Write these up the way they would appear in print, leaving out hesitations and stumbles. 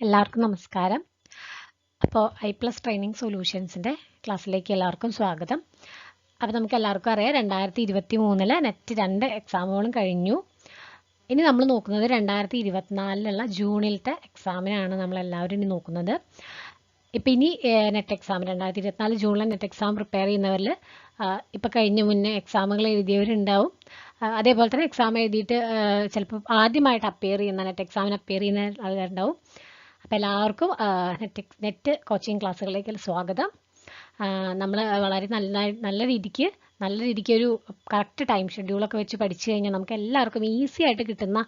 എല്ലാവർക്കും നമസ്കാരം. അപ്പോൾ ഐ+ ട്രെയിനിങ് സൊല്യൂഷൻസിൻ്റെ ക്ലാസ്സിലേക്ക് എല്ലാവർക്കും സ്വാഗതം. അപ്പോൾ നമുക്ക് എല്ലാവർക്കും അറിയാം 2023 നെറ്റ് 2 എക്സാമുകളും കഴിഞ്ഞു. ഇനി നമ്മൾ നോക്കുന്നത് 2024 ജൂണിലത്തെ എക്സാമിനാണ് നമ്മളെല്ലാവരും ഇനി നോക്കുന്നത്. ഇപ്പം ഇനി നെറ്റ് എക്സാം 2024 ജൂണിലെ നെറ്റ് എക്സാം പ്രിപ്പയർ ചെയ്യുന്നവരിൽ ഇപ്പോൾ കഴിഞ്ഞ മുന്നേ എക്സാമുകൾ എഴുതിയവരുണ്ടാവും. അതേപോലെ തന്നെ എക്സാം എഴുതിയിട്ട് ചിലപ്പോൾ ആദ്യമായിട്ട് അപ്പിയർ ചെയ്യുന്ന നെറ്റ് എക്സാമിന് അപ്പിയർ ചെയ്യുന്ന ആളുകളുണ്ടാവും. അപ്പോൾ എല്ലാവർക്കും നെറ്റ് കോച്ചിങ് ക്ലാസ്സുകളിലേക്ക് സ്വാഗതം. നമ്മൾ വളരെ നല്ല രീതിക്ക് ഒരു കറക്റ്റ് ടൈം ഷെഡ്യൂളൊക്കെ വെച്ച് പഠിച്ചു കഴിഞ്ഞാൽ നമുക്ക് എല്ലാവർക്കും ഈസി ആയിട്ട് കിട്ടുന്ന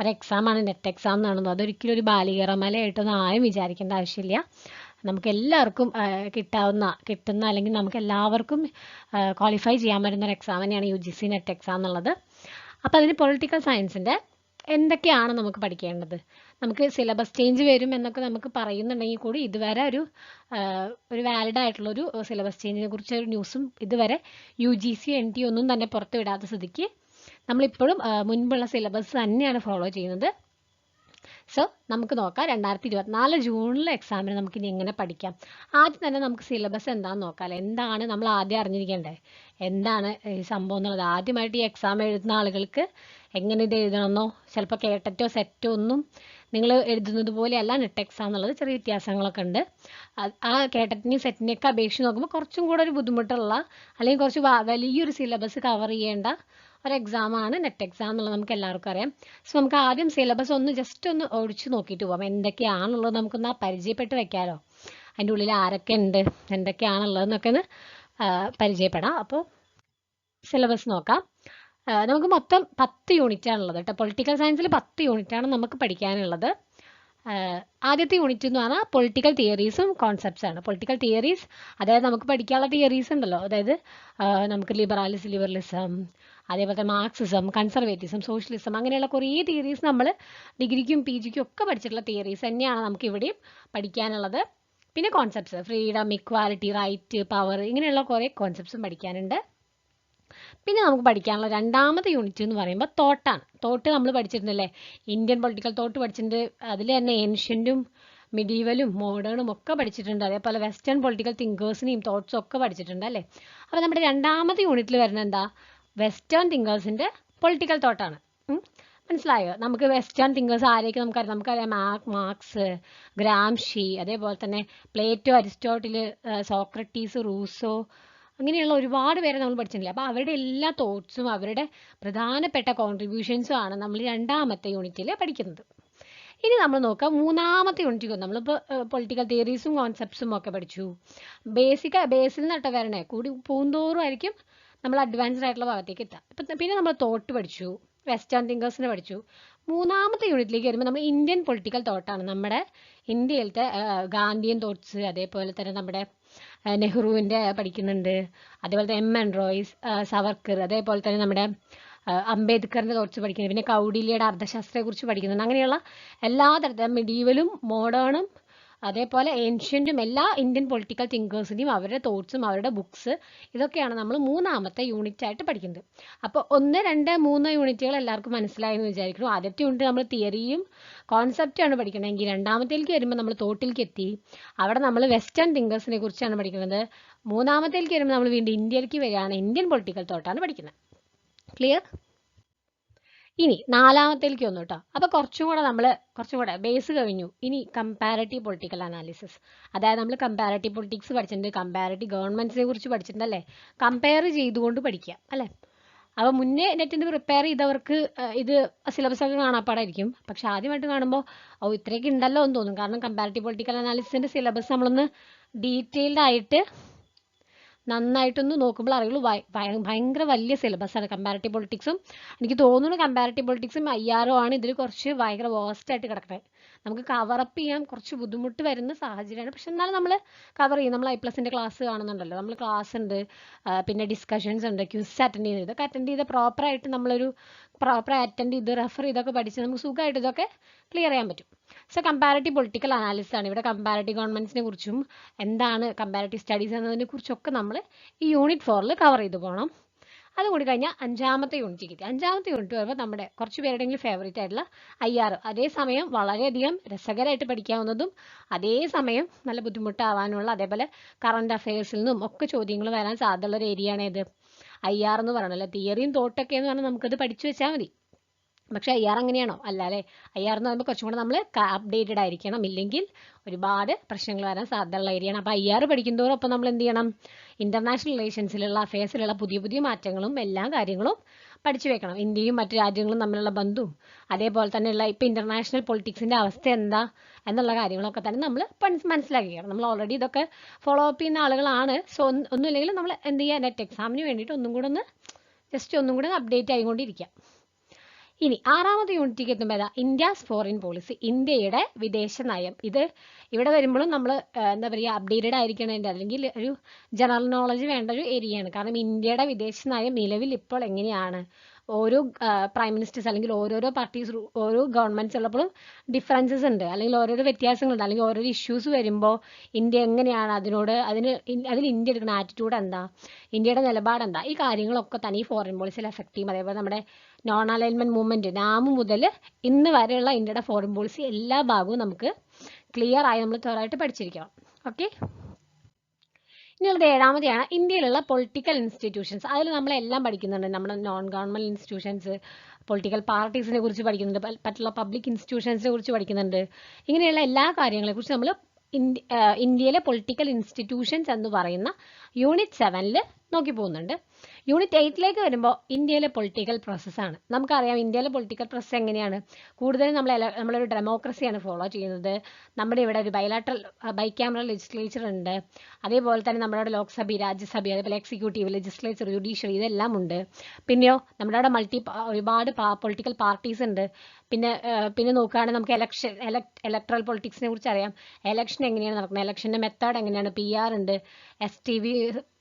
ഒരു എക്സാമാണ് നെറ്റ് എക്സാം എന്നാണെന്ന്. അതൊരിക്കലും ഒരു ബാലികേറമലയായിട്ടൊന്നും ആരും വിചാരിക്കേണ്ട ആവശ്യമില്ല. നമുക്ക് എല്ലാവർക്കും കിട്ടുന്ന അല്ലെങ്കിൽ നമുക്ക് എല്ലാവർക്കും ക്വാളിഫൈ ചെയ്യാൻ പറ്റുന്ന ഒരു എക്സാം തന്നെയാണ് UGC നെറ്റ് എക്സാം എന്നുള്ളത്. അപ്പോൾ അതിന് പൊളിറ്റിക്കൽ സയൻസിൻ്റെ എന്തൊക്കെയാണ് നമുക്ക് പഠിക്കേണ്ടത്, നമുക്ക് സിലബസ് ചേഞ്ച് വരും എന്നൊക്കെ നമുക്ക് പറയുന്നുണ്ടെങ്കിൽ കൂടി ഇതുവരെ ഒരു വാലിഡ് ആയിട്ടുള്ളൊരു സിലബസ് ചേഞ്ചിനെ കുറിച്ച് ഒരു ന്യൂസും ഇതുവരെ UGC NT ഒന്നും തന്നെ പുറത്ത് വിടാത്ത സ്ഥിതിക്ക് നമ്മളിപ്പോഴും മുൻപുള്ള സിലബസ് തന്നെയാണ് ഫോളോ ചെയ്യുന്നത്. സോ നമുക്ക് നോക്കാം 2024 ജൂണിലെ എക്സാമിന് നമുക്കിനി എങ്ങനെ പഠിക്കാം. ആദ്യം തന്നെ നമുക്ക് സിലബസ് എന്താണെന്ന് നോക്കാം. എന്താണ് നമ്മൾ ആദ്യം അറിഞ്ഞിരിക്കേണ്ടത്, എന്താണ് ഈ സംഭവം എന്നുള്ളത്. ആദ്യമായിട്ട് ഈ എക്സാം എഴുതുന്ന ആളുകൾക്ക് എങ്ങനെ ഇത് എഴുതണമെന്നോ ചിലപ്പോൾ കേട്ടറ്റോ സെറ്റോ ഒന്നും നിങ്ങൾ എഴുതുന്നത് പോലെയല്ല നെറ്റ് എക്സാം എന്നുള്ളത്. ചെറിയ വ്യത്യാസങ്ങളൊക്കെ ഉണ്ട്. ആ കേട്ടറ്റിനെയും സെറ്റിനെയൊക്കെ അപേക്ഷിച്ച് നോക്കുമ്പോൾ കുറച്ചും കൂടെ ഒരു ബുദ്ധിമുട്ടുള്ള അല്ലെങ്കിൽ കുറച്ച് വലിയൊരു സിലബസ് കവർ ചെയ്യേണ്ട ഒരു എക്സാമാണ് നെറ്റ് എക്സാം എന്നുള്ളത് നമുക്ക് എല്ലാവർക്കും അറിയാം. സോ നമുക്ക് ആദ്യം സിലബസ് ജസ്റ്റ് ഒന്ന് ഒഴിച്ചു നോക്കിയിട്ട് പോകാം. എന്തൊക്കെയാണുള്ളത് നമുക്കൊന്ന് പരിചയപ്പെട്ട് വെക്കാമല്ലോ. അതിൻ്റെ ഉള്ളിൽ ആരൊക്കെ ഉണ്ട്, എന്തൊക്കെയാണുള്ളതെന്നൊക്കെ ഒന്ന് പരിചയപ്പെടാം. അപ്പോൾ സിലബസ് നോക്കാം. നമുക്ക് മൊത്തം 10 യൂണിറ്റാണുള്ളത് കേട്ടോ. പൊളിറ്റിക്കൽ സയൻസിൽ 10 യൂണിറ്റാണ് നമുക്ക് പഠിക്കാനുള്ളത്. ആദ്യത്തെ യൂണിറ്റ് എന്ന് പറഞ്ഞാൽ പൊളിറ്റിക്കൽ തിയറീസും കോൺസെപ്റ്റ്സ് ആണ്. പൊളിറ്റിക്കൽ തിയറീസ് അതായത് നമുക്ക് പഠിക്കാനുള്ള തിയറീസ് ഉണ്ടല്ലോ, അതായത് നമുക്ക് ലിബറലിസം, അതേപോലെ തന്നെ മാർക്സിസം, കൺസർവേറ്റിസം, സോഷ്യലിസം, അങ്ങനെയുള്ള കുറേ തിയറീസ് നമ്മൾ ഡിഗ്രിക്കും PGക്കും ഒക്കെ പഠിച്ചിട്ടുള്ള തിയറീസ് തന്നെയാണ് നമുക്ക് ഇവിടെയും പഠിക്കാനുള്ളത്. പിന്നെ concepts, freedom, equality, right, power, ഇങ്ങനെയുള്ള കുറേ കോൺസെപ്റ്റ്സും പഠിക്കാനുണ്ട്. പിന്നെ നമുക്ക് പഠിക്കാനുള്ള രണ്ടാമത്തെ യൂണിറ്റ് എന്ന് പറയുമ്പോൾ തോട്ട് നമ്മൾ പഠിച്ചിട്ടുണ്ടല്ലേ. ഇന്ത്യൻ പൊളിറ്റിക്കൽ തോട്ട് പഠിച്ചിട്ടുണ്ട്. അതിൽ തന്നെ ഏൻഷ്യൻറ്റും മിഡീവലും മോഡേണും ഒക്കെ പഠിച്ചിട്ടുണ്ട്. അതേപോലെ വെസ്റ്റേൺ പൊളിറ്റിക്കൽ തിങ്കേഴ്സിനെയും തോട്ട്സും ഒക്കെ പഠിച്ചിട്ടുണ്ട് അല്ലേ. അപ്പോൾ നമ്മുടെ രണ്ടാമത്തെ യൂണിറ്റിൽ വരുന്നത് എന്താ, വെസ്റ്റേൺ തിങ്കേഴ്സിൻ്റെ പൊളിറ്റിക്കൽ തോട്ടാണ്. മനസ്സിലായോ? നമുക്ക് വെസ്റ്റേൺ തിങ്കേഴ്സ് ആരെയൊക്കെ നമുക്കറിയാം. മാർക്സ്, ഗ്രാംഷി, അതേപോലെ തന്നെ പ്ലേറ്റോ, അരിസ്റ്റോട്ടിൽ, സോക്രട്ടീസ്, റൂസോ, അങ്ങനെയുള്ള ഒരുപാട് പേരെ നമ്മൾ പഠിച്ചിട്ടില്ല. അപ്പോൾ അവരുടെ എല്ലാ തോട്ട്സും അവരുടെ പ്രധാനപ്പെട്ട കോൺട്രിബ്യൂഷൻസും ആണ് നമ്മൾ രണ്ടാമത്തെ യൂണിറ്റിൽ പഠിക്കുന്നത്. ഇനി നമ്മൾ നോക്കാം മൂന്നാമത്തെ യൂണിറ്റ്. നമ്മളിപ്പോൾ പൊളിറ്റിക്കൽ തിയറീസും കോൺസെപ്റ്റ്സും ഒക്കെ പഠിച്ചു. ബേസിൽ നിന്നിട്ട് വരണേ കൂടി പൂന്തോറുമായിരിക്കും നമ്മൾ അഡ്വാൻസ്ഡ് ആയിട്ടുള്ള ഭാഗത്തേക്ക് എത്താം. ഇപ്പം പിന്നെ നമ്മൾ തോട്ട് പഠിച്ചു, വെസ്റ്റേൺ തിങ്കേഴ്സിനെ പഠിച്ചു. മൂന്നാമത്തെ യൂണിറ്റിലേക്ക് വരുമ്പോൾ നമ്മൾ ഇന്ത്യൻ പൊളിറ്റിക്കൽ തോട്ടാണ്. നമ്മുടെ ഇന്ത്യയിലത്തെ ഗാന്ധിയൻ തോട്ട്സ്, അതേപോലെ തന്നെ നമ്മുടെ നെഹ്റുവിൻ്റെ പഠിക്കുന്നുണ്ട്, അതേപോലെ തന്നെ MN റോയ്സ്, സവർക്കർ, അതേപോലെ തന്നെ നമ്മുടെ അംബേദ്കറിൻ്റെ തോട്ട്സ് പഠിക്കുന്നുണ്ട്. പിന്നെ കൗടില്യയുടെ അർത്ഥശാസ്ത്രത്തെക്കുറിച്ച് പഠിക്കുന്നുണ്ട്. അങ്ങനെയുള്ള എല്ലാ തരത്തിലും മിഡീവലും മോഡേണും അതേപോലെ ഏൻഷ്യൻറ്റും എല്ലാ ഇന്ത്യൻ പൊളിറ്റിക്കൽ തിങ്കേഴ്സിൻ്റെയും അവരുടെ തോട്ട്സും അവരുടെ ബുക്സ്, ഇതൊക്കെയാണ് നമ്മൾ മൂന്നാമത്തെ യൂണിറ്റായിട്ട് പഠിക്കുന്നത്. അപ്പോൾ 1, 2, 3 യൂണിറ്റുകൾ എല്ലാവർക്കും മനസ്സിലായെന്ന് വിചാരിക്കുന്നു. ആദ്യത്തെ യൂണിറ്റ് നമ്മൾ തിയറിയും കോൺസെപ്റ്റാണ് പഠിക്കണമെങ്കിൽ രണ്ടാമത്തേക്ക് വരുമ്പോൾ നമ്മൾ തോട്ടിലേക്ക് എത്തി. അവിടെ നമ്മൾ വെസ്റ്റേൺ തിങ്കേഴ്സിനെ കുറിച്ചാണ് പഠിക്കുന്നത്. മൂന്നാമത്തേക്ക് വരുമ്പോൾ നമ്മൾ വീണ്ടും ഇന്ത്യയിലേക്ക് വരികയാണ്, ഇന്ത്യൻ പൊളിറ്റിക്കൽ തോട്ടാണ് പഠിക്കുന്നത്. ക്ലിയർ? ഇനി നാലാമത്തേക്ക് വന്നു കേട്ടോ. അപ്പോൾ കുറച്ചും കൂടെ ബേസ് കഴിഞ്ഞു. ഇനി കമ്പാരറ്റീവ് പൊളിറ്റിക്കൽ അനാലിസിസ്, അതായത് നമ്മൾ കമ്പാരറ്റീവ് പൊളിറ്റിക്സ് പഠിച്ചിട്ടുണ്ട്, കമ്പാരറ്റീവ് ഗവൺമെൻറ്റ്സിനെ കുറിച്ച് പഠിച്ചിട്ടുണ്ട് അല്ലേ. കമ്പയർ ചെയ്തുകൊണ്ട് പഠിക്കുക അല്ലേ. അപ്പോൾ മുന്നേ നെറ്റിന് പ്രിപ്പയർ ചെയ്തവർക്ക് ഇത് സിലബസൊക്കെ കാണാപ്പാടായിരിക്കും. പക്ഷെ ആദ്യമായിട്ട് കാണുമ്പോൾ ഇത്രയൊക്കെ ഉണ്ടല്ലോ എന്ന് തോന്നും. കാരണം കമ്പാരറ്റീവ് പൊളിറ്റിക്കൽ അനാലിസിസിൻ്റെ സിലബസ് നമ്മളൊന്ന് ഡീറ്റെയിൽഡ് ആയിട്ട് നന്നായിട്ടൊന്ന് നോക്കുമ്പോൾ അറിയുള്ളൂ. ഭയങ്കര വലിയ സിലബസാണ് കമ്പാരറ്റീവ് പൊളിറ്റിക്സും. എനിക്ക് തോന്നുന്നു കമ്പാരറ്റീവ് പൊളിറ്റിക്സും IR ആണ് ഇതിൽ കുറച്ച് ഭയങ്കര വേസ്റ്റായിട്ട് കിടക്കുന്നത്. നമുക്ക് കവറപ്പ് ചെയ്യാൻ കുറച്ച് ബുദ്ധിമുട്ട് വരുന്ന സാഹചര്യമാണ്. പക്ഷെ എന്നാലും നമ്മൾ കവർ ചെയ്യും. നമ്മൾ ഐ+ൻ്റെ ക്ലാസ് കാണുന്നുണ്ടല്ലോ, നമ്മൾ ക്ലാസ് ഉണ്ട്, പിന്നെ ഡിസ്കഷൻസ് ഉണ്ട്, ക്വിസ് അറ്റൻഡ് ചെയ്യുന്നത്. ഇതൊക്കെ അറ്റൻഡ് ചെയ്ത് പ്രോപ്പറായിട്ട് നമ്മളൊരു അറ്റൻഡ് ചെയ്ത് റെഫർ ചെയ്തൊക്കെ പഠിച്ച് നമുക്ക് സുഖമായിട്ട് ഇതൊക്കെ ക്ലിയർ ചെയ്യാൻ പറ്റും. സോ കമ്പാരറ്റീവ് പൊളിറ്റിക്കൽ അനാലിസിസ് ആണ്. ഇവിടെ കമ്പാരറ്റീവ് ഗവൺമെൻറ്റ്സിനെ കുറിച്ചും എന്താണ് കമ്പാരറ്റീവ് സ്റ്റഡീസ് എന്നതിനെ കുറിച്ചൊക്കെ നമ്മൾ ഈ യൂണിറ്റ് 4 കവർ ചെയ്ത് പോകണം. അതുകൂടി കഴിഞ്ഞാൽ 5ാമത്തെ യൂണിറ്റ് കിട്ടി. 5ാമത്തെ യൂണിറ്റ് വരുമ്പോൾ നമ്മുടെ കുറച്ച് പേരുടെയെങ്കിലും ഫേവറേറ്റ് ആയിട്ടുള്ള IR. അതേസമയം വളരെയധികം രസകരമായിട്ട് പഠിക്കാവുന്നതും അതേസമയം നല്ല ബുദ്ധിമുട്ടാവാനുള്ള, അതേപോലെ കറണ്ട് അഫയേഴ്സിൽ നിന്നും ഒക്കെ ചോദ്യങ്ങൾ വരാൻ സാധ്യതയുള്ള ഒരു ഏരിയ ആണ് ഇത് IR എന്ന് പറയണല്ലോ. തിയറിയും തോട്ടൊക്കെ എന്ന് പറഞ്ഞാൽ നമുക്കത് പഠിച്ചു വെച്ചാൽ മതി. പക്ഷേ IR അങ്ങനെയാണോ? അല്ല അല്ലേ. IR എന്ന് പറയുമ്പോൾ കുറച്ചും കൂടെ നമ്മൾ അപ്ഡേറ്റഡ് ആയിരിക്കണം, ഇല്ലെങ്കിൽ ഒരുപാട് പ്രശ്നങ്ങൾ വരാൻ സാധ്യതയുള്ള ഏരിയയാണ്. അപ്പോൾ IR പഠിക്കുന്നതോറും ഒപ്പം നമ്മൾ എന്ത് ചെയ്യണം? ഇന്റർനാഷണൽ റിലേഷൻസിലുള്ള അഫയേഴ്സിലുള്ള പുതിയ പുതിയ മാറ്റങ്ങളും എല്ലാ കാര്യങ്ങളും പഠിച്ചു വെക്കണം. ഇന്ത്യയും മറ്റു രാജ്യങ്ങളും തമ്മിലുള്ള ബന്ധവും അതേപോലെ തന്നെയുള്ള ഇപ്പോൾ ഇന്റർനാഷണൽ പൊളിറ്റിക്സിൻ്റെ അവസ്ഥ എന്താ എന്നുള്ള കാര്യങ്ങളൊക്കെ തന്നെ നമ്മൾ മനസ്സിലാക്കിക്കണം. നമ്മൾ ഓൾറെഡി ഇതൊക്കെ ഫോളോ അപ്പ് ചെയ്യുന്ന ആളുകളാണ്. സോ ഒന്നുമില്ലെങ്കിലും നമ്മൾ എന്ത് ചെയ്യുക, നെറ്റ് എക്സാമിന് വേണ്ടിയിട്ട് ഒന്നും കൂടെ അപ്ഡേറ്റ് ആയിക്കൊണ്ടിരിക്കുക. ഇനി 6ാമത്തെ യൂണിറ്റിലേക്ക് എത്തുമ്പോൾ ഏതാ? ഇന്ത്യാസ് ഫോറിൻ പോളിസി, ഇന്ത്യയുടെ വിദേശ നയം. ഇവിടെ വരുമ്പോഴും നമ്മൾ എന്താ പറയുക, അപ്ഡേറ്റഡ് ആയിരിക്കണേണ്ട, അല്ലെങ്കിൽ ഒരു ജനറൽ നോളജ് വേണ്ട ഒരു ഏരിയയാണ്. കാരണം ഇന്ത്യയുടെ വിദേശ നയം നിലവിൽ ഇപ്പോൾ എങ്ങനെയാണ്, ഓരോ പ്രൈം മിനിസ്റ്റേഴ്സ് അല്ലെങ്കിൽ ഓരോരോ പാർട്ടീസ്, ഓരോ ഗവൺമെൻറ്റ്സ് ഉള്ളപ്പോഴും ഡിഫറൻസസ് ഉണ്ട്, അല്ലെങ്കിൽ ഓരോരോ വ്യത്യാസങ്ങളുണ്ട്, അല്ലെങ്കിൽ ഓരോരോ ഇഷ്യൂസ് വരുമ്പോൾ ഇന്ത്യ എങ്ങനെയാണ് അതിൽ ഇന്ത്യ എടുക്കുന്ന ആറ്റിറ്റ്യൂഡ് എന്താ, ഇന്ത്യയുടെ നിലപാട് എന്താ, ഈ കാര്യങ്ങളൊക്കെ തന്നെ ഈ ഫോറിൻ പോളിസിയിൽ എഫക്റ്റ് ചെയ്യും. അതേപോലെ നമ്മുടെ നോൺ അലൈൻമെൻറ്റ് മൂവ്മെൻറ്റ് നാമ് മുതൽ ഇന്ന് വരെയുള്ള ഇന്ത്യയുടെ ഫോറിൻ പോളിസി എല്ലാ ഭാഗവും നമുക്ക് ക്ലിയർ ആയി നമ്മൾ തൊറായിട്ട് പഠിച്ചിരിക്കണം. ഓക്കെ. ഇനിയുള്ളത് 7ാമത്തെയാണ് ഇന്ത്യയിലുള്ള പൊളിറ്റിക്കൽ ഇൻസ്റ്റിറ്റ്യൂഷൻസ്. അതിൽ നമ്മളെല്ലാം പഠിക്കുന്നുണ്ട്. നമ്മുടെ നോൺ ഗവൺമെൻറ് ഇൻസ്റ്റിറ്റ്യൂഷൻസ്, പൊളിറ്റിക്കൽ പാർട്ടീസിനെ കുറിച്ച് പഠിക്കുന്നുണ്ട്, മറ്റുള്ള പബ്ലിക് ഇൻസ്റ്റിറ്റ്യൂഷൻസിനെ കുറിച്ച് പഠിക്കുന്നുണ്ട്. ഇങ്ങനെയുള്ള എല്ലാ കാര്യങ്ങളെക്കുറിച്ച് നമ്മൾ ഇന്ത്യയിലെ പൊളിറ്റിക്കൽ ഇൻസ്റ്റിറ്റ്യൂഷൻസ് എന്ന് പറയുന്ന യൂണിറ്റ് 7ൽ നോക്കി പോകുന്നുണ്ട്. യൂണിറ്റ് 8ലേക്ക് വരുമ്പോൾ ഇന്ത്യയിലെ പൊളിറ്റിക്കൽ പ്രോസസ്സാണ്. നമുക്കറിയാം ഇന്ത്യയിലെ പൊളിറ്റിക്കൽ പ്രോസസ്സ് എങ്ങനെയാണ്. കൂടുതലും നമ്മളൊരു ഡെമോക്രസിയാണ് ഫോളോ ചെയ്യുന്നത്. നമ്മുടെ ഇവിടെ ഒരു ബൈക്യാമറൽ ലെജിസ്ലേച്ചർ ഉണ്ട്. അതേപോലെ തന്നെ നമ്മുടെ അവിടെ ലോക്സഭ, രാജ്യസഭ, അതേപോലെ എക്സിക്യൂട്ടീവ്, ലെജിസ്ലേച്ചർ, ജുഡീഷ്യറി, ഇതെല്ലാം ഉണ്ട്. പിന്നെയോ നമ്മുടെ അവിടെ ഒരുപാട് പൊളിറ്റിക്കൽ പാർട്ടീസ് ഉണ്ട്. പിന്നെ നോക്കുകയാണെങ്കിൽ നമുക്ക് ഇലക്ട്രൽ പൊളിറ്റിക്സിനെ കുറിച്ച് അറിയാം. എലക്ഷൻ എങ്ങനെയാണ് നടക്കുന്നത്, എലക്ഷൻ്റെ മെത്തേഡ് എങ്ങനെയാണ്, PR ഉണ്ട്, STV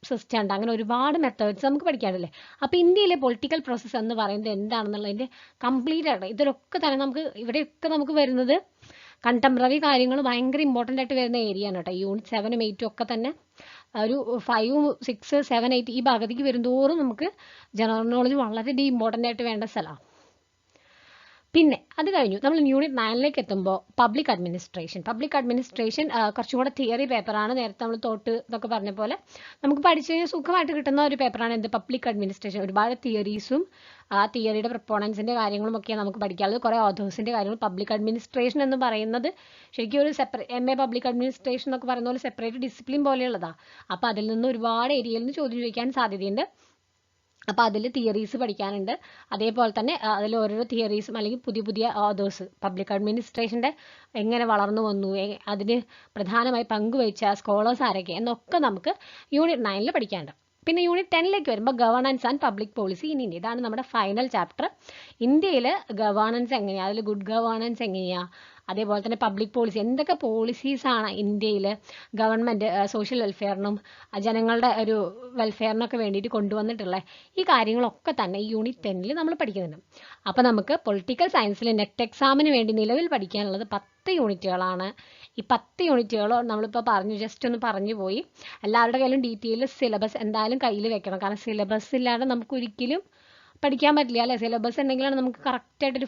സിസ്റ്റം ഉണ്ട്, അങ്ങനെ ഒരുപാട് മെത്തേഡ്സ് നമുക്ക് പഠിക്കാനല്ലേ. അപ്പോൾ ഇന്ത്യയിലെ പൊളിറ്റിക്കൽ പ്രോസസ്സ് എന്ന് പറയുന്നത് എന്താണെന്നുള്ളതിൻ്റെ കംപ്ലീറ്റ് ആയിട്ട് ഇതൊക്കെ തന്നെ ഇവിടെയൊക്കെ നമുക്ക് വരുന്നത് കണ്ടംപററി കാര്യങ്ങൾ ഭയങ്കര ഇമ്പോർട്ടൻ്റ് ആയിട്ട് വരുന്ന ഏരിയ ആണ് കേട്ടോ. യൂണിറ്റ് 7ഉം 8ഉം ഒക്കെ തന്നെ ഒരു 5, 6, 7, 8 ഈ ഭാഗത്തേക്ക് വരുന്തോറും നമുക്ക് ജനറൽ നോളജ് വളരെ ഇമ്പോർട്ടൻ്റ് ആയിട്ട് വേണ്ട സ്ഥലമാണ്. പിന്നെ അത് കഴിഞ്ഞു നമ്മൾ യൂണിറ്റ് 9ലേക്ക് എത്തുമ്പോൾ പബ്ലിക് അഡ്മിനിസ്ട്രേഷൻ കുറച്ചും കൂടെ തിയറി പേപ്പറാണ്. നേരത്തെ നമ്മൾ ഇതൊക്കെ പറഞ്ഞ പോലെ നമുക്ക് പഠിച്ചു കഴിഞ്ഞാൽ സുഖമായിട്ട് കിട്ടുന്ന ഒരു പേപ്പറാണ് എന്ത്, പബ്ലിക് അഡ്മിനിസ്ട്രേഷൻ. ഒരുപാട് തിയറീസും ആ തിയറിയുടെ പ്രൊപ്പോണൻസിൻ്റെ കാര്യങ്ങളും ഒക്കെയാണ് നമുക്ക് പഠിക്കാനുള്ളത്. കുറേ ഓഥേഴ്സിൻ്റെ കാര്യങ്ങൾ. പബ്ലിക് അഡ്മിനിസ്ട്രേഷൻ എന്ന് പറയുന്നത് ശരിക്കും ഒരു MA പബ്ലിക് അഡ്മിനിസ്ട്രേഷൻ എന്നൊക്കെ പറയുന്ന പോലെ സെപ്പറേറ്റ് ഡിസിപ്ലിൻ പോലെയുള്ളതാണ്. അപ്പോൾ അതിൽ നിന്ന് ഒരുപാട് ഏരിയയിൽ നിന്ന് ചോദ്യം ചോദിക്കാൻ സാധ്യതയുണ്ട്. അപ്പോൾ അതിൽ തിയറീസ് പഠിക്കാനുണ്ട്. അതേപോലെ തന്നെ അതിൽ ഓരോരോ തിയറീസും അല്ലെങ്കിൽ പുതിയ പുതിയ ഓതേഴ്സ് പബ്ലിക് അഡ്മിനിസ്ട്രേഷൻ്റെ എങ്ങനെ വളർന്നു വന്നു, അതിന് പ്രധാനമായി പങ്കുവഹിച്ച സ്കോളേഴ്സ് ആരൊക്കെ എന്നൊക്കെ നമുക്ക് യൂണിറ്റ് 9ൽ പഠിക്കാനുണ്ട്. പിന്നെ യൂണിറ്റ് 10ലേക്ക് വരുമ്പോൾ governance and public policy in India. ഇതാണ് നമ്മുടെ ഫൈനൽ ചാപ്റ്റർ. ഇന്ത്യയിൽ ഗവേണൻസ് എങ്ങനെയാണ്, അതിൽ ഗുഡ് ഗവേണൻസ് എങ്ങനെയാണ്, അതേപോലെ തന്നെ പബ്ലിക് പോളിസി എന്തൊക്കെ പോളിസീസാണ് ഇന്ത്യയിൽ ഗവൺമെൻറ് സോഷ്യൽ വെൽഫെയറിനും ജനങ്ങളുടെ ഒരു വെൽഫെയറിനൊക്കെ വേണ്ടിയിട്ട് കൊണ്ടുവന്നിട്ടുള്ളത്, ഈ കാര്യങ്ങളൊക്കെ തന്നെ ഈ യൂണിറ്റ് 10ൽ നമ്മൾ പഠിക്കുന്നുണ്ട്. അപ്പോൾ നമുക്ക് പൊളിറ്റിക്കൽ സയൻസിൽ നെറ്റ് എക്സാമിന് വേണ്ടി നിലവിൽ പഠിക്കാനുള്ളത് 10 യൂണിറ്റുകളാണ്. ഈ 10 യൂണിറ്റുകൾ നമ്മളിപ്പോൾ ജസ്റ്റ് ഒന്ന് പറഞ്ഞു പോയി. എല്ലാവരുടെ കയ്യിലും ഡീറ്റെയിൽ സിലബസ് എന്തായാലും കയ്യിൽ വെക്കണം. കാരണം സിലബസ് ഇല്ലാതെ നമുക്ക് ഒരിക്കലും പഠിക്കാൻ പറ്റില്ല അല്ലേ. സിലബസ് ഉണ്ടെങ്കിലാണ് നമുക്ക് കറക്റ്റായിട്ടൊരു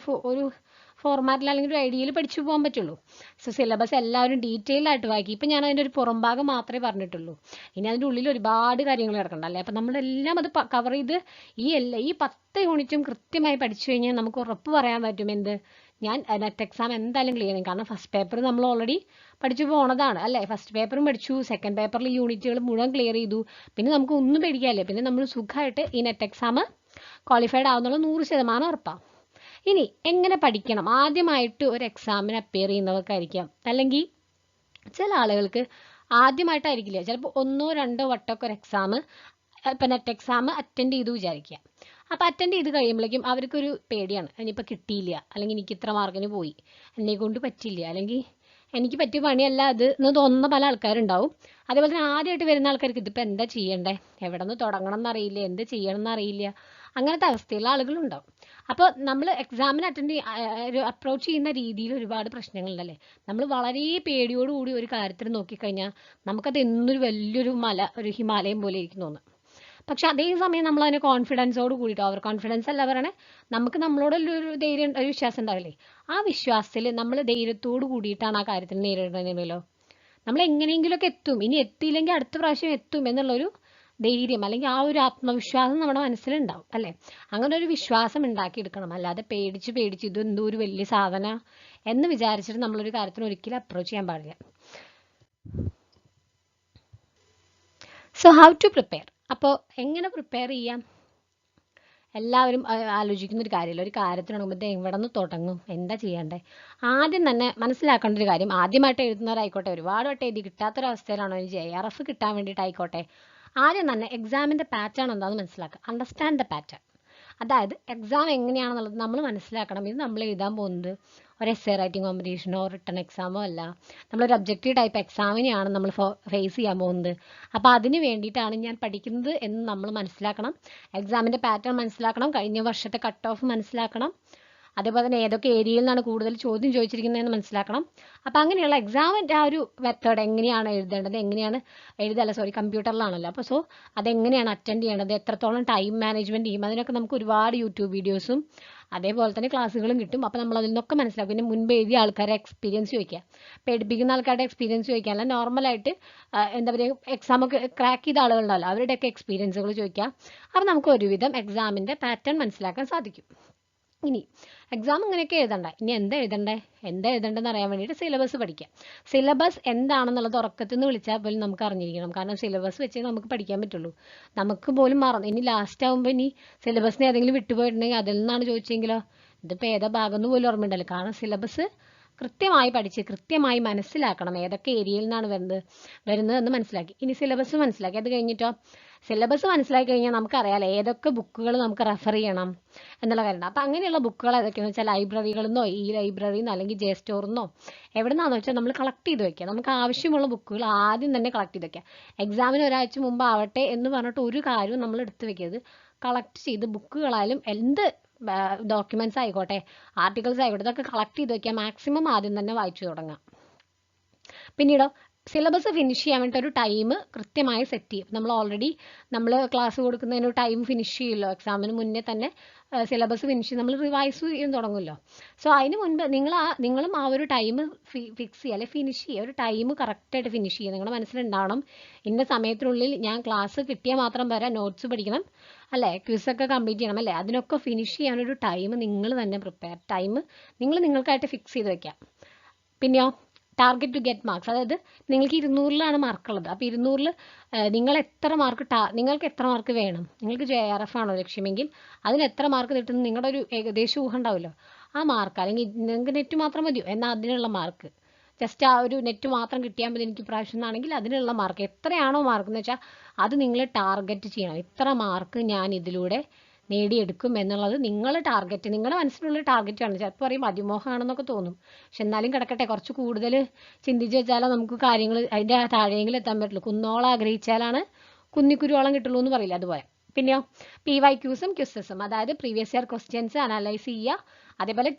ഫോർമാറ്റിൽ അല്ലെങ്കിൽ ഒരു ഐഡിയയിൽ പഠിച്ചു പോകാൻ പറ്റുള്ളൂ. സോ സിലബസ് എല്ലാവരും ഡീറ്റെയിൽ ആയിട്ട് വായിക്കും. ഇപ്പം ഞാൻ അതിൻ്റെ ഒരു പുറംഭാഗം മാത്രമേ പറഞ്ഞിട്ടുള്ളൂ. ഇനി അതിൻ്റെ ഉള്ളിൽ ഒരുപാട് കാര്യങ്ങൾ കിടക്കണ്ട അല്ലേ. അപ്പം നമ്മളെല്ലാം അത് കവർ ചെയ്ത് ഈ 10 യൂണിറ്റും കൃത്യമായി പഠിച്ചു കഴിഞ്ഞാൽ നമുക്ക് ഉറപ്പ് പറയാൻ പറ്റും ഞാൻ നെറ്റ് എക്സാം എന്തായാലും ക്ലിയർ ചെയ്യും. കാരണം ഫസ്റ്റ് പേപ്പർ നമ്മൾ ഓൾറെഡി പഠിച്ചു പോണതാണ് അല്ലേ. ഫസ്റ്റ് പേപ്പറും പഠിച്ചു, സെക്കൻഡ് പേപ്പറിൽ യൂണിറ്റുകൾ മുഴുവൻ ക്ലിയർ ചെയ്തു. പിന്നെ നമുക്ക് ഒന്നും പേടിക്കാല്ലേ. പിന്നെ നമ്മൾ സുഖമായിട്ട് ഈ നെറ്റ് എക്സാം ക്വാളിഫൈഡ് ആവുന്നുള്ള 100% ഉറപ്പാണ്. ഇനി എങ്ങനെ പഠിക്കണം? ആദ്യമായിട്ട് ഒരു എക്സാമിന് അപ്പിയർ ചെയ്യുന്നവർക്കായിരിക്കാം, അല്ലെങ്കിൽ ചില ആളുകൾക്ക് ആദ്യമായിട്ടായിരിക്കില്ല, ചിലപ്പോൾ 1, 2 വട്ടമൊക്കെ ഒരു എക്സാം, ഇപ്പം നെറ്റ് എക്സാം അറ്റൻഡ് ചെയ്തു വിചാരിക്കുക. അപ്പോൾ അറ്റൻഡ് ചെയ്ത് കഴിയുമ്പോഴേക്കും അവർക്കൊരു പേടിയാണ്, ഇനിയിപ്പോൾ കിട്ടിയില്ല, അല്ലെങ്കിൽ എനിക്ക് ഇത്ര മാർക്കിന് പോയി, എന്നെ കൊണ്ട് പറ്റില്ല, അല്ലെങ്കിൽ എനിക്ക് പറ്റിയ പണിയല്ല അത് എന്ന് തോന്നുന്ന പല ആൾക്കാരുണ്ടാവും. അതേപോലെ തന്നെ ആദ്യമായിട്ട് വരുന്ന ആൾക്കാർക്ക് ഇതിപ്പോൾ എന്താ ചെയ്യണ്ടേ, എവിടെ നിന്ന് തുടങ്ങണം എന്നറിയില്ല, എന്ത് ചെയ്യണം എന്നറിയില്ല, അങ്ങനത്തെ അവസ്ഥയുള്ള ആളുകളുണ്ടാവും. അപ്പോൾ നമ്മൾ എക്സാമിന് അപ്രോച്ച് ചെയ്യുന്ന രീതിയിൽ ഒരുപാട് പ്രശ്നങ്ങളുണ്ടല്ലേ. നമ്മൾ വളരെ പേടിയോടുകൂടി ഒരു കാര്യത്തിൽ നോക്കിക്കഴിഞ്ഞാൽ നമുക്കത് എന്നൊരു വലിയൊരു ഒരു ഹിമാലയം പോലെ ഇരിക്കും തോന്നുന്നു. പക്ഷെ അതേസമയം നമ്മൾ അതിന് കോൺഫിഡൻസോട് കൂടിയിട്ട്, ഓവർ കോൺഫിഡൻസ് അല്ല പറയണേ, നമുക്ക് നമ്മളോടൊരു ധൈര്യം, ഒരു വിശ്വാസം ഉണ്ടാവില്ലേ, ആ വിശ്വാസത്തിൽ നമ്മൾ ധൈര്യത്തോട് കൂടിയിട്ടാണ് ആ കാര്യത്തിൽ നേരിടണമെങ്കിലോ നമ്മൾ എങ്ങനെയെങ്കിലുമൊക്കെ എത്തും, ഇനി എത്തിയില്ലെങ്കിൽ അടുത്ത പ്രാവശ്യം എത്തും എന്നുള്ളൊരു ധൈര്യം അല്ലെങ്കിൽ ആ ഒരു ആത്മവിശ്വാസം നമ്മുടെ മനസ്സിലുണ്ടാവും അല്ലേ. അങ്ങനെ ഒരു വിശ്വാസം ഉണ്ടാക്കിയെടുക്കണം. അല്ലാതെ പേടിച്ച് പേടിച്ച് ഇത് എന്തോ ഒരു വലിയ സാധന എന്ന് വിചാരിച്ചിട്ട് നമ്മളൊരു കാര്യത്തിന് ഒരിക്കലും അപ്രോച്ച് ചെയ്യാൻ പാടില്ല. So how to prepare. അപ്പോൾ എങ്ങനെ പ്രിപ്പയർ ചെയ്യാം? എല്ലാവരും ആലോചിക്കുന്ന ഒരു കാര്യമല്ല, ഒരു കാര്യത്തിന് തുടങ്ങുമ്പോൾ എവിടെ നിന്ന് തുടങ്ങും, എന്താ ചെയ്യണ്ടേ? ആദ്യം തന്നെ മനസ്സിലാക്കേണ്ട ഒരു കാര്യം, ആദ്യമായിട്ട് എഴുതുന്നവരായിക്കോട്ടെ, ഒരുപാട് വട്ടം എഴുതി കിട്ടാത്തൊരവസ്ഥയിലാണോ, JRF കിട്ടാൻ വേണ്ടിയിട്ടായിക്കോട്ടെ, ആദ്യം തന്നെ എക്സാമിൻ്റെ പാറ്റേൺ എന്താണെന്ന് മനസ്സിലാക്കുക. Understand the pattern. അതായത് എക്സാം എങ്ങനെയാണെന്നുള്ളത് നമ്മൾ മനസ്സിലാക്കണം. ഇത് നമ്മൾ എഴുതാൻ പോകുന്നത് ഒരു എസ്സേ റൈറ്റിംഗ് കോമ്പറ്റീഷനോ റിട്ടൺ എക്സാമോ അല്ല, നമ്മളൊരു ഒബ്ജക്റ്റീവ് ടൈപ്പ് എക്സാമിനെയാണ് നമ്മൾ ഫേസ് ചെയ്യാൻ പോകുന്നത്. അപ്പോൾ അതിന് വേണ്ടിയിട്ടാണ് ഞാൻ പഠിക്കുന്നത് എന്ന് നമ്മൾ മനസ്സിലാക്കണം. എക്സാമിൻ്റെ പാറ്റേൺ മനസ്സിലാക്കണം, കഴിഞ്ഞ വർഷത്തെ കട്ട് ഓഫ് മനസ്സിലാക്കണം, അതേപോലെ തന്നെ ഏതൊക്കെ ഏരിയയിൽ നിന്നാണ് കൂടുതൽ ചോദ്യം ചോദിച്ചിരിക്കുന്നതെന്ന് മനസ്സിലാക്കണം. അപ്പോൾ അങ്ങനെയുള്ള എക്സാമിൻ്റെ ആ ഒരു മെത്തേഡ് എങ്ങനെയാണ് എഴുതേണ്ടത്, എങ്ങനെയാണ് കമ്പ്യൂട്ടറിലാണല്ലോ, അപ്പോൾ സോ അതെങ്ങനെയാണ് അറ്റൻഡ് ചെയ്യേണ്ടത്, എത്രത്തോളം ടൈം മാനേജ്മെൻറ്റ് ചെയ്യും, അതിനൊക്കെ നമുക്ക് ഒരുപാട് യൂട്യൂബ് വീഡിയോസും അതേപോലെ തന്നെ ക്ലാസ്സുകളും കിട്ടും. അപ്പോൾ നമ്മൾ അതിൽ നിന്നൊക്കെ മനസ്സിലാക്കും. പിന്നെ മുൻപ് എഴുതിയ ആൾക്കാരുടെ എക്സ്പീരിയൻസ് ചോദിക്കുക, പേടിപ്പിക്കുന്ന ആൾക്കാരുടെ എക്സ്പീരിയൻസ് ചോദിക്കാനല്ല, നോർമലായിട്ട് എന്താ പറയുക, എക്സാമൊക്കെ ക്രാക്ക് ചെയ്ത ആളുകളുണ്ടല്ലോ, അവരുടെയൊക്കെ എക്സ്പീരിയൻസുകൾ ചോദിക്കുക. അപ്പോൾ നമുക്ക് ഒരുവിധം എക്സാമിൻ്റെ പാറ്റേൺ മനസ്സിലാക്കാൻ സാധിക്കും. ഇനി എക്സാം ഇങ്ങനെയൊക്കെ എഴുതണ്ട, ഇനി എന്താ എഴുതണ്ടെന്ന് അറിയാൻ വേണ്ടിയിട്ട് സിലബസ് പഠിക്കുക. സിലബസ് എന്താണെന്നുള്ളത് ഉറക്കത്തിൽ നിന്ന് വിളിച്ചാൽ പോലും നമുക്ക് അറിഞ്ഞിരിക്കണം. കാരണം സിലബസ് വെച്ചേ നമുക്ക് പഠിക്കാൻ പറ്റുള്ളൂ. നമുക്ക് പോലും മറന്നു, ഇനി ലാസ്റ്റ് ആകുമ്പോൾ ഇനി സിലബസിന് ഏതെങ്കിലും വിട്ടുപോയിട്ടുണ്ടെങ്കിൽ അതിൽ നിന്നാണ് ചോദിച്ചെങ്കിലോ, ഇതിപ്പോൾ ഏതാ ഭാഗം എന്ന് പോലും ഓർമ്മയുണ്ടല്ലോ. കാരണം സിലബസ് കൃത്യമായി പഠിച്ച് കൃത്യമായി മനസ്സിലാക്കണം, ഏതൊക്കെ ഏരിയയിൽ നിന്നാണ് വരുന്നതെന്ന് മനസ്സിലാക്കി. ഇനി സിലബസ് മനസ്സിലാക്കി, അത് കഴിഞ്ഞിട്ടോ സിലബസ് മനസ്സിലാക്കി കഴിഞ്ഞാൽ നമുക്കറിയാലോ ഏതൊക്കെ ബുക്കുകൾ നമുക്ക് റെഫർ ചെയ്യണം എന്നുള്ള കാര്യമാണ്. അപ്പോൾ അങ്ങനെയുള്ള ബുക്കുകൾ ഏതൊക്കെയാണെന്ന് വെച്ചാൽ ലൈബ്രറികളിൽ നിന്നോ ഈ ലൈബ്രറിയിൽ നിന്ന് അല്ലെങ്കിൽ ജെ സ്റ്റോറിൽ നിന്നോ എവിടെ നിന്നാണെന്ന് വെച്ചാൽ നമ്മൾ കളക്ട് ചെയ്ത് വയ്ക്കുക. നമുക്ക് ആവശ്യമുള്ള ബുക്കുകൾ ആദ്യം തന്നെ കളക്ട് ചെയ്ത് വയ്ക്കുക. എക്സാമിന് ഒരാഴ്ച മുമ്പ് ആവട്ടെ എന്ന് പറഞ്ഞിട്ട് ഒരു കാര്യവും നമ്മൾ എടുത്ത് വയ്ക്കരുത്. കളക്ട് ചെയ്ത് ബുക്കുകളായാലും എന്ത് ഡോക്യുമെൻറ്റ്സ് ആയിക്കോട്ടെ, ആർട്ടിക്കിൾസ് ആയിക്കോട്ടെ, ഇതൊക്കെ കളക്ട് ചെയ്ത് വയ്ക്കുക. മാക്സിമം ആദ്യം തന്നെ വായിച്ചു തുടങ്ങാം. പിന്നീടോ സിലബസ് ഫിനിഷ് ചെയ്യാൻ വേണ്ടിയിട്ട് ഒരു ടൈം കൃത്യമായി സെറ്റ് ചെയ്യും. നമ്മൾ ക്ലാസ് കൊടുക്കുന്നതിന് ഒരു ടൈം ഫിനിഷ് ചെയ്യുമല്ലോ, എക്സാമിന് മുന്നേ തന്നെ സിലബസ് ഫിനിഷ് ചെയ്ത് നമ്മൾ റിവൈസ് ചെയ്യാൻ തുടങ്ങുമല്ലോ. സോ അതിന് മുൻപ് നിങ്ങളും ആ ഒരു ടൈം ഫിക്സ് ചെയ്യുക, അല്ലെങ്കിൽ ഫിനിഷ് ചെയ്യുക. ഒരു ടൈം കറക്റ്റായിട്ട് ഫിനിഷ് ചെയ്യുക. നിങ്ങളുടെ മനസ്സിലുണ്ടാവണം, ഇന്ന സമയത്തിനുള്ളിൽ ഞാൻ ക്ലാസ് കിട്ടിയാൽ മാത്രം പോരാ, നോട്ട്സ് പഠിക്കണം അല്ലേ, ക്വിസൊക്കെ കംപ്ലീറ്റ് ചെയ്യണം അല്ലേ, അതിനൊക്കെ ഫിനിഷ് ചെയ്യാനൊരു ടൈം നിങ്ങൾ തന്നെ നിങ്ങൾക്കായിട്ട് ഫിക്സ് ചെയ്ത് വയ്ക്കാം. പിന്നെയോ ടാർഗറ്റ് ടു ഗെറ്റ് മാർക്സ്, അതായത് നിങ്ങൾക്ക് 200-ലാണ് മാർക്കുള്ളത്. അപ്പോൾ 200-ൽ നിങ്ങൾക്ക് എത്ര മാർക്ക് വേണം, നിങ്ങൾക്ക് JRF ആണോ ലക്ഷ്യമെങ്കിൽ അതിന് എത്ര മാർക്ക് കിട്ടുന്നത് നിങ്ങളുടെ ഒരു ഏകദേശം ഊഹം ഉണ്ടാവുമല്ലോ. ആ മാർക്ക്, അല്ലെങ്കിൽ നിങ്ങൾക്ക് നെറ്റ് മാത്രം മതിയോ എന്നാൽ അതിനുള്ള മാർക്ക്, ജസ്റ്റ് ആ ഒരു നെറ്റ് മാത്രം കിട്ടിയാൽ മതി എനിക്ക് പ്രാവശ്യം എന്നാണെങ്കിൽ അതിനുള്ള മാർക്ക്, എത്രയാണോ മാർക്ക് എന്ന് വെച്ചാൽ അത് നിങ്ങൾ ടാർഗറ്റ് ചെയ്യണം. ഇത്ര മാർക്ക് ഞാൻ ഇതിലൂടെ നേടിയെടുക്കും എന്നുള്ളത് നിങ്ങളുടെ മനസ്സിലുള്ള ടാർഗറ്റാണ്. ചിലപ്പോൾ പറയും അതിമോഹമാണെന്നൊക്കെ തോന്നും, പക്ഷെ എന്നാലും കിടക്കട്ടെ, കുറച്ച് കൂടുതൽ ചിന്തിച്ച് വെച്ചാലോ നമുക്ക് കാര്യങ്ങൾ അതിൻ്റെ താഴെയെങ്കിലും എത്താൻ പറ്റുള്ളൂ. കുന്നോളം ആഗ്രഹിച്ചാലാണ് കുന്നിക്കുരുവോളം കിട്ടുള്ളൂ എന്ന് പറയില്ല, അതുപോലെ. പിന്നെയോ PYQസും ക്വിസസും, അതായത് പ്രീവിയസ് ഇയർ ക്വസ്റ്റ്യൻസ് അനലൈസ് ചെയ്യുക, അതേപോലെ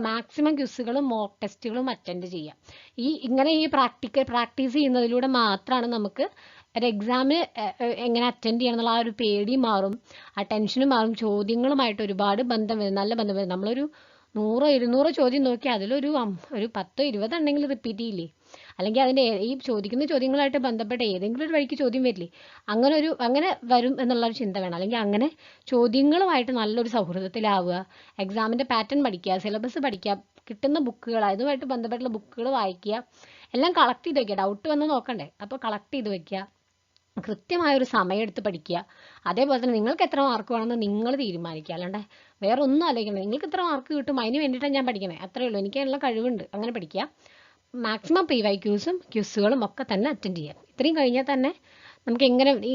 മാക്സിമം ക്വിസുകളും മോക്ക് ടെസ്റ്റുകളും അറ്റൻഡ് ചെയ്യുക. ഇങ്ങനെ പ്രാക്ടീസ് ചെയ്യുന്നതിലൂടെ മാത്രമാണ് നമുക്ക് ഒരു എക്സാമിന് എങ്ങനെ അറ്റൻഡ് ചെയ്യണം എന്നുള്ള ആ ഒരു പേടി മാറും, ആ ടെൻഷനും മാറും. ചോദ്യങ്ങളുമായിട്ട് ഒരുപാട് നല്ല ബന്ധം വരും. നമ്മളൊരു 100-200 ചോദ്യം നോക്കി അതിലൊരു 10-20 ഉണ്ടെങ്കിൽ റിപ്പീറ്റ് ചെയ്യില്ലേ, അല്ലെങ്കിൽ അതിൻ്റെ ഈ ചോദിക്കുന്ന ചോദ്യങ്ങളായിട്ട് ബന്ധപ്പെട്ട ഏതെങ്കിലും ഒരു വഴിക്ക് ചോദ്യം വരില്ലേ, അങ്ങനെ വരും എന്നുള്ളൊരു ചിന്ത വേണം. അല്ലെങ്കിൽ അങ്ങനെ ചോദ്യങ്ങളുമായിട്ട് നല്ലൊരു സൗഹൃദത്തിലാവുക, എക്സാമിൻ്റെ പാറ്റേൺ പഠിക്കുക, സിലബസ് പഠിക്കുക, കിട്ടുന്ന ബുക്കുകൾ അതുമായിട്ട് ബന്ധപ്പെട്ടുള്ള ബുക്കുകൾ വായിക്കുക, എല്ലാം കളക്ട് ചെയ്ത് വയ്ക്കുക. ഡൗട്ട് വന്ന് നോക്കണ്ടേ, അപ്പോൾ കളക്ട് ചെയ്ത് വയ്ക്കുക, കൃത്യമായൊരു സമയം എടുത്ത് പഠിക്കുക. അതേപോലെ തന്നെ നിങ്ങൾക്ക് എത്ര മാർക്ക് വേണമെന്ന് നിങ്ങൾ തീരുമാനിക്കുക, അല്ലാണ്ട് വേറെ ഒന്നും ആലോചിക്കണം. നിങ്ങൾക്ക് എത്ര മാർക്ക് കിട്ടും അതിന് വേണ്ടിയിട്ടാണ് ഞാൻ പഠിക്കണേ, അത്രയേ ഉള്ളൂ, എനിക്കുള്ള കഴിവുണ്ട്, അങ്ങനെ പഠിക്കുക. മാക്സിമം PYQസും ക്വിസുകളും ഒക്കെ തന്നെ അറ്റൻഡ് ചെയ്യാം. ഇത്രയും കഴിഞ്ഞാൽ തന്നെ നമുക്ക്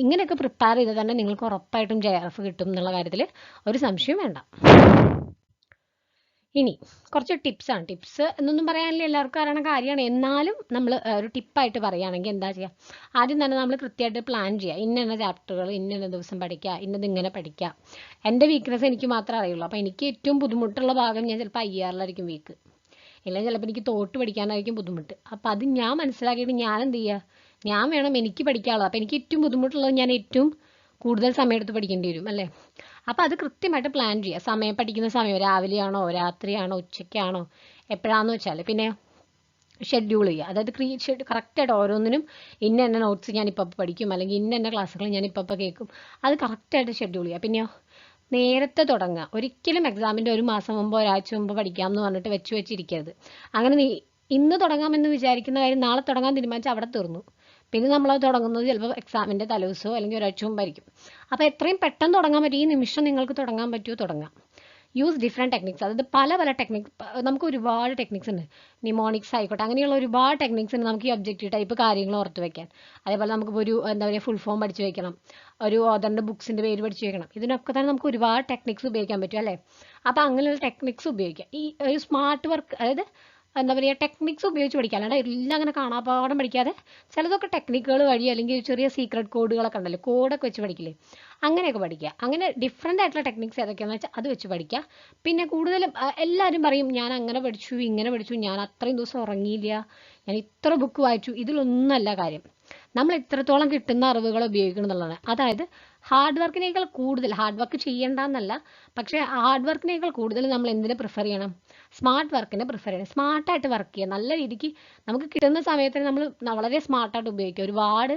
ഇങ്ങനെയൊക്കെ പ്രിപ്പയർ ചെയ്താൽ തന്നെ നിങ്ങൾക്ക് ഉറപ്പായിട്ടും JRF കിട്ടും എന്നുള്ള കാര്യത്തിൽ ഒരു സംശയം വേണ്ട. ഇനി കുറച്ച് ടിപ്സ് എന്നൊന്നും പറയാനില്ല, എല്ലാവർക്കും അറിയണ കാര്യമാണ്. എന്നാലും നമ്മൾ ഒരു ടിപ്പായിട്ട് പറയുകയാണെങ്കിൽ എന്താ ചെയ്യുക, ആദ്യം തന്നെ നമ്മൾ കൃത്യമായിട്ട് പ്ലാൻ ചെയ്യുക. ഇന്ന ചാപ്റ്ററുകൾ ഇന്ന ദിവസം പഠിക്കുക, ഇങ്ങനെ പഠിക്കുക. എൻ്റെ വീക്ക്നെസ് എനിക്ക് മാത്രമേ അറിയുള്ളൂ. അപ്പോൾ എനിക്ക് ഏറ്റവും ബുദ്ധിമുട്ടുള്ള ഭാഗം ഞാൻ ചിലപ്പോൾ IR-ലായിരിക്കും വീക്ക്, ഇല്ലെങ്കിൽ ചിലപ്പോൾ എനിക്ക് തോട്ട് പഠിക്കാനായിരിക്കും ബുദ്ധിമുട്ട്. അപ്പോൾ അത് ഞാൻ മനസ്സിലാക്കിയിട്ട് ഞാൻ എന്ത് ചെയ്യുക, ഞാൻ വേണം എനിക്ക് പഠിക്കാനുള്ളത്. അപ്പോൾ എനിക്ക് ഏറ്റവും ബുദ്ധിമുട്ടുള്ളത് ഞാൻ ഏറ്റവും കൂടുതൽ സമയം എടുത്ത് പഠിക്കേണ്ടി വരും അല്ലേ? അപ്പോൾ അത് കൃത്യമായിട്ട് പ്ലാൻ ചെയ്യുക. പഠിക്കുന്ന സമയം രാവിലെയാണോ രാത്രിയാണോ ഉച്ചയ്ക്കാണോ എപ്പോഴാണെന്ന് വെച്ചാൽ. പിന്നെ ഷെഡ്യൂൾ ചെയ്യുക. അതായത് കറക്റ്റായിട്ട് ഓരോന്നിനും ഇന്ന നോട്ട്സ് ഞാനിപ്പോൾ പഠിക്കും, അല്ലെങ്കിൽ ഇന്ന ക്ലാസ്സുകൾ ഞാനിപ്പോൾ കേൾക്കും. അത് കറക്റ്റായിട്ട് ഷെഡ്യൂൾ ചെയ്യുക. പിന്നെയോ നേരത്തെ തുടങ്ങുക. ഒരിക്കലും എക്സാമിൻ്റെ ഒരു മാസം മുമ്പോ ഒരാഴ്ച മുമ്പ് പഠിക്കാം എന്ന് പറഞ്ഞിട്ട് വെച്ചിരിക്കരുത്. അങ്ങനെ ഇന്ന് തുടങ്ങാമെന്ന് വിചാരിക്കുന്ന കാര്യം നാളെ തുടങ്ങാൻ തീരുമാനിച്ചാൽ അവിടെ തീർന്നു. പിന്നെ നമ്മളത് തുടങ്ങുന്നത് ചിലപ്പോൾ എക്സാമിൻ്റെ തലേദിവസമോ അല്ലെങ്കിൽ ഒരാഴ്ച മുമ്പായിരിക്കും. അപ്പോൾ എത്രയും പെട്ടെന്ന് തുടങ്ങാൻ പറ്റും, ഈ നിമിഷം നിങ്ങൾക്ക് തുടങ്ങാൻ പറ്റുമോ തുടങ്ങാം. Use different techniques. അതായത് പല ടെക്നിക്സ്, നമുക്ക് ഒരുപാട് ടെക്നിക്സ് ഉണ്ട്. നിമോണിക്സ് ആയിക്കോട്ടെ, അങ്ങനെയുള്ള ഒരുപാട് ടെക്നിക്സ് ഉണ്ട് നമുക്ക് ഈ ഒബ്ജക്റ്റീവ് ടൈപ്പ് കാര്യങ്ങൾ ഓർത്ത് വയ്ക്കാൻ. അതേപോലെ നമുക്കിപ്പോൾ ഒരു എന്താ പറയുക ഫുൾ ഫോം പഠിച്ചു വയ്ക്കണം, ഒരു ഓതറിൻ്റെ ബുക്സിൻ്റെ പേര് പഠിച്ചു വയ്ക്കണം. ഇതിനൊക്കെ തന്നെ നമുക്ക് ഒരുപാട് ടെക്നിക്സ് ഉപയോഗിക്കാൻ പറ്റും അല്ലേ? അപ്പോൾ അങ്ങനെയുള്ള ടെക്നിക്സ് ഉപയോഗിക്കാം. ഈ ഒരു സ്മാർട്ട് വർക്ക്, അതായത് എന്താ പറയുക ടെക്നിക്സ് ഉപയോഗിച്ച് പഠിക്കുക. അല്ലാണ്ട് എല്ലാം അങ്ങനെ കാണാപ്പാഠം പഠിക്കാതെ ചിലതൊക്കെ ടെക്നിക്കുകൾ വഴി അല്ലെങ്കിൽ ചെറിയ സീക്രട്ട് കോഡുകളൊക്കെ ഉണ്ടല്ലോ, കോഡൊക്കെ വെച്ച് പഠിക്കില്ലേ, അങ്ങനെയൊക്കെ പഠിക്കുക. അങ്ങനെ ഡിഫറെൻ്റ് ആയിട്ടുള്ള ടെക്നിക്സ് ഏതൊക്കെയാണെന്ന് വെച്ചാൽ അത് വെച്ച് പഠിക്കുക. പിന്നെ കൂടുതലും എല്ലാവരും പറയും ഞാൻ അങ്ങനെ പഠിച്ചു ഇങ്ങനെ പഠിച്ചു, ഞാൻ അത്രയും ദിവസം ഉറങ്ങിയില്ല, ഞാൻ ഇത്ര ബുക്ക് വായിച്ചു. ഇതിലൊന്നല്ല കാര്യം. നമ്മൾ എത്രത്തോളം കിട്ടുന്ന അറിവുകൾ ഉപയോഗിക്കണം എന്നുള്ളതാണ്. അതായത് ഹാർഡ് വർക്കിനേക്കാൾ കൂടുതൽ, ഹാർഡ് വർക്ക് ചെയ്യേണ്ടെന്നല്ല, പക്ഷേ ഹാർഡ് വർക്കിനേക്കാൾ കൂടുതൽ നമ്മൾ എന്തിനെ പ്രിഫർ ചെയ്യണം? സ്മാർട്ട് വർക്കിനെ പ്രിഫർ ചെയ്യണം. സ്മാർട്ടായിട്ട് വർക്ക് ചെയ്യുക. നല്ല രീതിക്ക് നമുക്ക് കിട്ടുന്ന സമയത്തിന് നമ്മൾ വളരെ സ്മാർട്ടായിട്ട് ഉപയോഗിക്കുക. ഒരുപാട്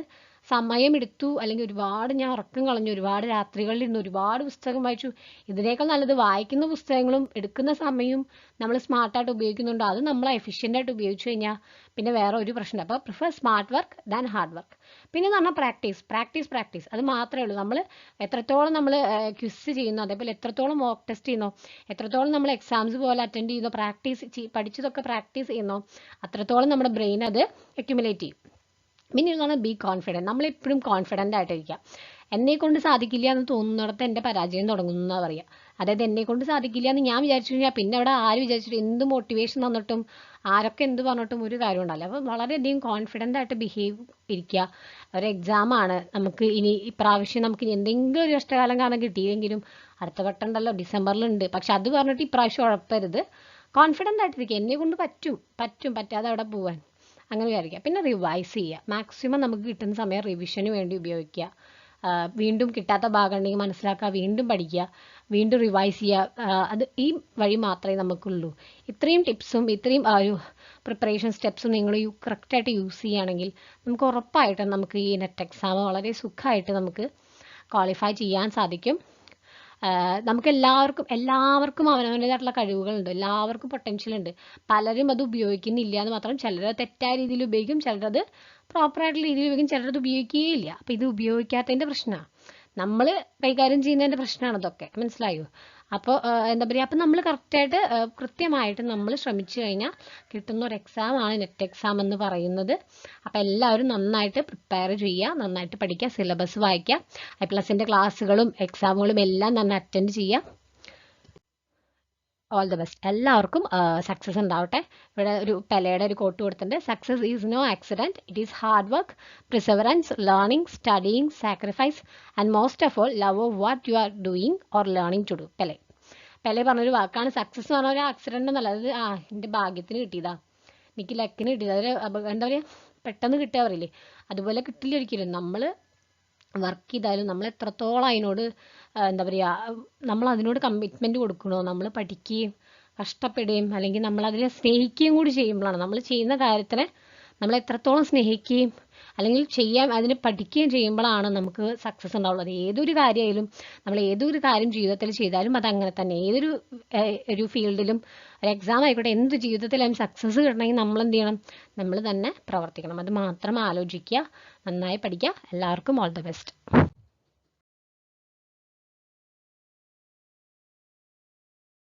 സമയമെടുത്തു അല്ലെങ്കിൽ ഒരുപാട് ഞാൻ ഉറക്കം കളഞ്ഞു, ഒരുപാട് രാത്രികളിൽ ഇരുന്ന് ഒരുപാട് പുസ്തകം വായിച്ചു. ഇതിനേക്കാൾ നല്ലത് വായിക്കുന്ന പുസ്തകങ്ങളും എടുക്കുന്ന സമയവും നമ്മൾ സ്മാർട്ടായിട്ട് ഉപയോഗിക്കുന്നുണ്ടോ അത് നമ്മൾ എഫിഷ്യൻ്റായിട്ട് ഉപയോഗിച്ചു കഴിഞ്ഞാൽ പിന്നെ വേറെ ഒരു പ്രശ്നമില്ല. അപ്പോൾ prefer smart work than hard work. പിന്നെ എന്ന് പറഞ്ഞാൽ പ്രാക്ടീസ് അത് മാത്രമേ ഉള്ളൂ. നമ്മൾ എത്രത്തോളം നമ്മൾ ക്വിസ് ചെയ്യുന്നു, അതേപോലെ എത്രത്തോളം മോക്ക് ടെസ്റ്റ് ചെയ്യുന്നോ, എത്രത്തോളം നമ്മൾ എക്സാംസ് പോലെ അറ്റൻഡ് ചെയ്യുന്നോ, പഠിച്ചതൊക്കെ പ്രാക്ടീസ് ചെയ്യുന്നോ, അത്രത്തോളം നമ്മുടെ ബ്രെയിൻ അത് അക്യുമുലേറ്റ് ചെയ്യും. പിന്നെ എന്ന് പറഞ്ഞാൽ ബി കോൺഫിഡൻറ്റ്. നമ്മളെപ്പോഴും കോൺഫിഡൻ്റ് ആയിട്ടിരിക്കുക. എന്നെക്കൊണ്ട് സാധിക്കില്ല എന്ന് തോന്നുന്നിടത്ത് എൻ്റെ പരാജയം തുടങ്ങുന്നു എന്നാണ് പറയുക. അതായത് എന്നെക്കൊണ്ട് സാധിക്കില്ല എന്ന് ഞാൻ വിചാരിച്ചു കഴിഞ്ഞാൽ പിന്നെ അവിടെ ആര് വിചാരിച്ചിട്ട് എന്ത് മോട്ടിവേഷൻ തന്നിട്ടും ആരൊക്കെ എന്ത് പറഞ്ഞിട്ടും ഒരു കാര്യം ഉണ്ടാവില്ല. അപ്പോൾ വളരെയധികം കോൺഫിഡൻ്റ് ആയിട്ട് ബിഹേവ് ഇരിക്കുക. ഒരു എക്സാമാണ്, നമുക്ക് ഇനി ഇപ്രാവശ്യം നമുക്ക് ഇനി എന്തെങ്കിലും ഒരു കഷ്ടകാലം കാരണം കിട്ടിയില്ലെങ്കിലും അടുത്ത വട്ടം ഉണ്ടല്ലോ, ഡിസംബറിലുണ്ട്, പക്ഷെ അത് പറഞ്ഞിട്ട് ഇപ്രാവശ്യം ഉഴപ്പരുത്. കോൺഫിഡൻ്റ് ആയിട്ടിരിക്കുക. എന്നെക്കൊണ്ട് പറ്റാതെ അവിടെ പോവാൻ, അങ്ങനെ വിചാരിക്കുക. പിന്നെ റിവൈസ് ചെയ്യുക. മാക്സിമം നമുക്ക് കിട്ടുന്ന സമയം റിവിഷന് വേണ്ടി ഉപയോഗിക്കുക. വീണ്ടും കിട്ടാത്ത ഭാഗം ഉണ്ടെങ്കിൽ മനസ്സിലാക്കുക, വീണ്ടും പഠിക്കുക, വീണ്ടും റിവൈസ് ചെയ്യുക. അത് ഈ വഴി മാത്രമേ നമുക്കുള്ളൂ. ഇത്രയും ടിപ്സും ഇത്രയും ഒരു പ്രിപ്പറേഷൻ സ്റ്റെപ്സും നിങ്ങൾ കറക്റ്റായിട്ട് യൂസ് ചെയ്യുകയാണെങ്കിൽ നമുക്ക് ഉറപ്പായിട്ടും നമുക്ക് ഈ നെറ്റ് എക്സാം വളരെ സുഖമായിട്ട് നമുക്ക് ക്വാളിഫൈ ചെയ്യാൻ സാധിക്കും. നമുക്ക് എല്ലാവർക്കും അവനവൻ്റേതായിട്ടുള്ള കഴിവുകളുണ്ട്, എല്ലാവർക്കും പൊട്ടൻഷ്യൽ ഉണ്ട്. പലരും അത് ഉപയോഗിക്കുന്നില്ല എന്ന് മാത്രം. ചിലരത് തെറ്റായ രീതിയിൽ ഉപയോഗിക്കും, ചിലരത് പ്രോപ്പറായിട്ടുള്ള രീതിയിൽ ഉപയോഗിക്കും, ചിലരത് ഉപയോഗിക്കുകയില്ല. അപ്പോൾ ഇത് ഉപയോഗിക്കാത്തതിൻ്റെ പ്രശ്നമാണ്, നമ്മൾ കൈകാര്യം ചെയ്യുന്നതിൻ്റെ പ്രശ്നമാണ് ഇതൊക്കെ. മനസ്സിലായോ? അപ്പോൾ എന്താ പറയുക, അപ്പം നമ്മൾ കൃത്യമായിട്ട് നമ്മൾ ശ്രമിച്ചു കഴിഞ്ഞാൽ കിട്ടുന്ന ഒരു എക്സാമാണ് നെറ്റ് എക്സാം എന്ന് പറയുന്നത്. അപ്പോൾ എല്ലാവരും നന്നായിട്ട് പ്രിപ്പയർ ചെയ്യുക, നന്നായിട്ട് പഠിക്കുക, സിലബസ് വായിക്കുക, IPLSൻ്റെ ക്ലാസ്സുകളും എക്സാമുകളും എല്ലാം നന്നായി അറ്റൻഡ് ചെയ്യുക. All the best. എല്ലാവർക്കും സക്സസ് ഉണ്ടാവട്ടെ. ഇവിടെ ഒരു പെലയുടെ ഒരു കോട്ട് കൊടുത്തിട്ടുണ്ട്. Success is no accident, it is hard work, perseverance, learning, studying, sacrifice and most of all love of what you are doing or learning to do. Pele പറഞ്ഞൊരു വാക്കാണ്. Success എന്ന് പറഞ്ഞ ഒരു ആക്സിഡൻ്റ് എന്നല്ല, അത് എൻ്റെ ഭാഗ്യത്തിന് കിട്ടിയതാ, എനിക്ക് ലക്കിന് കിട്ടിയത്. അതൊരു എന്താ പറയുക, പെട്ടെന്ന് കിട്ടുക പറയില്ലേ, അതുപോലെ കിട്ടില്ല ഒരിക്കലും. നമ്മൾ വർക്ക് ചെയ്താലും നമ്മൾ എത്രത്തോളം അതിനോട് എന്താ പറയുക, നമ്മൾ അതിനോട് കമ്മിറ്റ്മെൻറ്റ് കൊടുക്കണോ, നമ്മൾ പഠിക്കുകയും കഷ്ടപ്പെടുകയും അല്ലെങ്കിൽ നമ്മൾ അതിനെ സ്നേഹിക്കുകയും കൂടി ചെയ്യുമ്പോഴാണ്, നമ്മൾ ചെയ്യുന്ന കാര്യത്തിനെ നമ്മൾ എത്രത്തോളം സ്നേഹിക്കുകയും അല്ലെങ്കിൽ അതിനെ പഠിക്കുകയും ചെയ്യുമ്പോഴാണ് നമുക്ക് സക്സസ് ഉണ്ടാവുള്ളൂ. അത് ഏതൊരു കാര്യമായാലും, നമ്മൾ ഏതൊരു കാര്യം ജീവിതത്തിൽ ചെയ്താലും അതങ്ങനെ തന്നെ. ഒരു ഫീൽഡിലും ഒരു എക്സാം ആയിക്കോട്ടെ, എന്ത് ജീവിതത്തിലും സക്സസ് കിട്ടണമെങ്കിൽ നമ്മൾ എന്ത് ചെയ്യണം? നമ്മൾ തന്നെ പ്രവർത്തിക്കണം. അത് മാത്രം ആലോചിക്കുക, നന്നായി പഠിക്കുക. എല്ലാവർക്കും ഓൾ ദ ബെസ്റ്റ്.